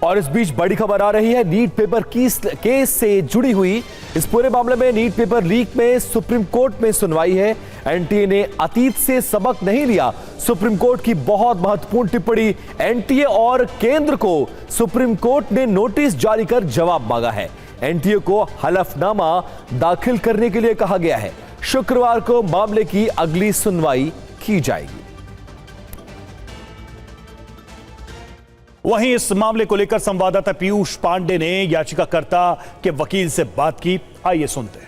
और इस बीच बड़ी खबर आ रही है नीट पेपर केस से जुड़ी हुई। इस पूरे मामले में नीट पेपर लीक में सुप्रीम कोर्ट में सुनवाई है। एनटीए ने अतीत से सबक नहीं लिया, सुप्रीम कोर्ट की बहुत महत्वपूर्ण टिप्पणी। एनटीए और केंद्र को सुप्रीम कोर्ट ने नोटिस जारी कर जवाब मांगा है। एनटीए को हलफनामा दाखिल करने के लिए कहा गया है। शुक्रवार को मामले की अगली सुनवाई की जाएगी। वहीं इस मामले को लेकर संवाददाता पीयूष पांडे ने याचिकाकर्ता के वकील से बात की। आइए सुनते हैं।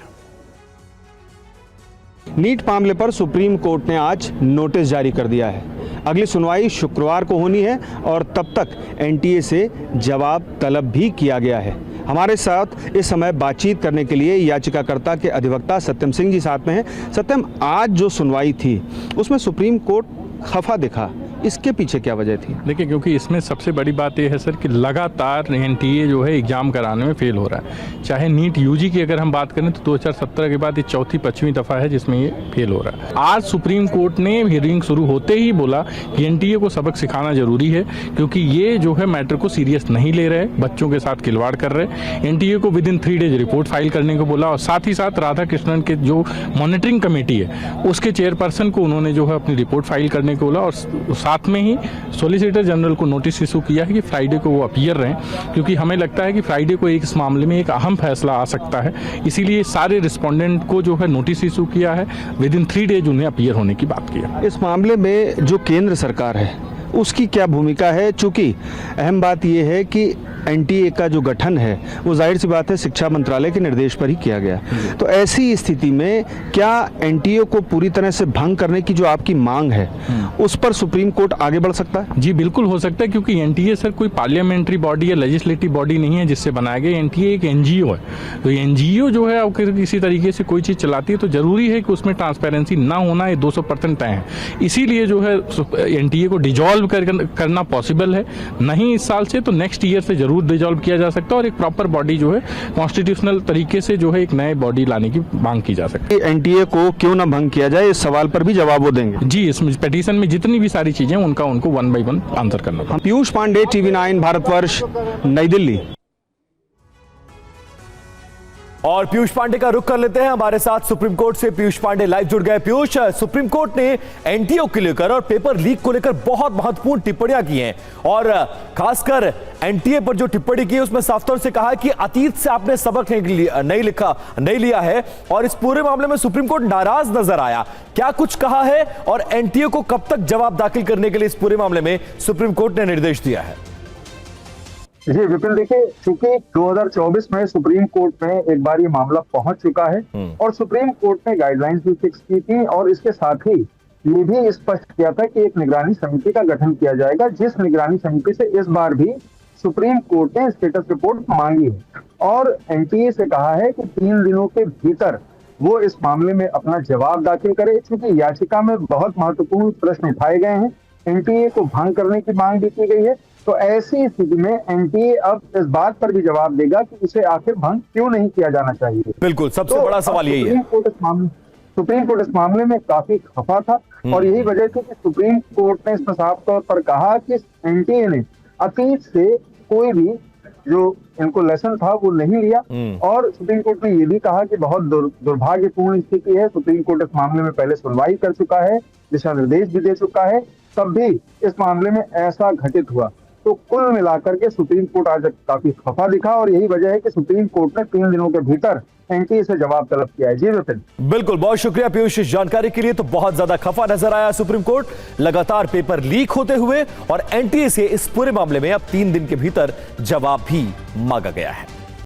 नीट मामले पर सुप्रीम कोर्ट ने आज नोटिस जारी कर दिया है। अगली सुनवाई शुक्रवार को होनी है और तब तक एनटीए से जवाब तलब भी किया गया है। हमारे साथ इस समय बातचीत करने के लिए याचिकाकर्ता के अधिवक्ता सत्यम सिंह जी साथ में हैं। सत्यम, आज जो सुनवाई थी उसमें सुप्रीम कोर्ट खफा दिखा, इसके पीछे क्या वजह थी? देखिए, क्योंकि इसमें सबसे बड़ी बात यह है सर कि लगातार एनटीए जो है एग्जाम कराने में फेल हो रहा है। चाहे नीट यूजी की अगर हम बात करें तो 2017 के बाद ये चौथी पांचवीं दफा है जिसमें ये फेल हो रहा है। आज सुप्रीम कोर्ट ने हियरिंग शुरू होते ही बोला कि एनटीए को सबक सिखाना जरूरी है, क्योंकि ये जो है मैटर को सीरियस नहीं ले रहे, बच्चों के साथ खिलवाड़ कर रहे। एनटीए को with in 3 days report file करने को बोला और साथ ही साथ राधा कृष्णन के जो मॉनिटरिंग कमेटी है उसके चेयरपर्सन को उन्होंने जो है अपनी रिपोर्ट फाइल करने को बोला और साथ में ही सॉलिसिटर जनरल को नोटिस इशू किया है कि फ्राइडे को वो अपीयर रहें, क्योंकि हमें लगता है कि फ्राइडे को इस मामले में एक अहम फैसला आ सकता है। इसीलिए सारे रिस्पोंडेंट को जो है नोटिस इशू किया है, विद इन 3 डेज उन्हें अपीयर होने की बात किया। इस मामले में जो केंद्र सरकार है उसकी क्या भूमिका है? चूंकि अहम बात यह है कि एनटीए का जो गठन है वो जाहिर सी बात है शिक्षा मंत्रालय के निर्देश पर ही किया गया। तो ऐसी स्थिति में क्या एनटीए को पूरी तरह से भंग करने की जो आपकी मांग है उस पर सुप्रीम कोर्ट आगे बढ़ सकता है? जी बिल्कुल हो सकता है, क्योंकि एनटीए सर कोई पार्लियामेंट्री बॉडी या लेजिस्लेटिव बॉडी नहीं है जिससे बनाया गया। एनटीए एक एनजीओ है। तो एनजीओ जो है अगर किसी तरीके से कोई चीज चलाती है तो जरूरी है कि उसमें ट्रांसपेरेंसी ना होना, ये 200% तय है। इसीलिए जो है एनटीए को डिजॉल्व करना पॉसिबल है, नहीं इस साल से तो नेक्स्ट ईयर से जरूर डिसॉल्व किया जा सकता है और एक प्रॉपर बॉडी जो है कॉन्स्टिट्यूशनल तरीके से जो है एक नए बॉडी लाने की मांग की जा सकती है। एनटीए को क्यों ना भंग किया जाए, इस सवाल पर भी जवाब वो देंगे। जी, इस पिटीशन में जितनी भी सारी चीजें उनको 1 by 1 आंसर करना होगा। पीयूष पांडे, TV9 भारतवर्ष, नई दिल्ली। और पीयूष पांडे का रुख कर लेते हैं। हमारे साथ सुप्रीम कोर्ट से पीयूष पांडे लाइव जुड़ गए। पीयूष, सुप्रीम कोर्ट ने एनटीए को लेकर और पेपर लीक को लेकर बहुत महत्वपूर्ण टिप्पणियां की हैं और खासकर एनटीए पर जो टिप्पणी की है उसमें साफ तौर से कहा है कि अतीत से आपने सबक नहीं लिया है और इस पूरे मामले में सुप्रीम कोर्ट नाराज नजर आया। क्या कुछ कहा है और एनटीए को कब तक जवाब दाखिल करने के लिए इस पूरे मामले में सुप्रीम कोर्ट ने निर्देश दिया है? जी विपिन, देखिए, चूंकि 2024 में सुप्रीम कोर्ट में एक बार ये मामला पहुंच चुका है और सुप्रीम कोर्ट ने गाइडलाइंस भी फिक्स की थी और इसके साथ ही ये भी स्पष्ट किया था कि एक निगरानी समिति का गठन किया जाएगा, जिस निगरानी समिति से इस बार भी सुप्रीम कोर्ट ने स्टेटस रिपोर्ट मांगी है और एनटीए से कहा है कि 3 दिनों के भीतर वो इस मामले में अपना जवाब दाखिल करे। चूंकि याचिका में बहुत महत्वपूर्ण प्रश्न उठाए गए हैं, एनटीए को भंग करने की मांग भी की गई है, तो ऐसी स्थिति में एनटीए अब इस बात पर भी जवाब देगा कि उसे आखिर भंग क्यों नहीं किया जाना चाहिए। बिल्कुल, सबसे बड़ा सवाल यही है। सुप्रीम कोर्ट इस मामले में काफी खफा था और यही वजह थी कि सुप्रीम कोर्ट ने इसमें साफ तौर पर कहा कि एनटीए ने अतीत से कोई भी जो इनको लेसन था वो नहीं लिया और सुप्रीम कोर्ट ने ये भी कहा कि बहुत दुर्भाग्यपूर्ण स्थिति है। सुप्रीम कोर्ट इस मामले में पहले सुनवाई कर चुका है, दिशा निर्देश भी दे चुका है, तब भी इस मामले में ऐसा घटित हुआ। तो कुल मिलाकर के सुप्रीम कोर्ट आज काफी खफा दिखा और यही वजह है कि सुप्रीम कोर्ट ने 3 दिनों के भीतर एनटीए से जवाब तलब किया है। जी विपिन। बिल्कुल, बहुत शुक्रिया पीयूष इस जानकारी के लिए। तो बहुत ज्यादा खफा नजर आया सुप्रीम कोर्ट, लगातार पेपर लीक होते हुए और एनटीए से इस पूरे मामले में अब 3 दिन के भीतर जवाब भी मांगा गया है।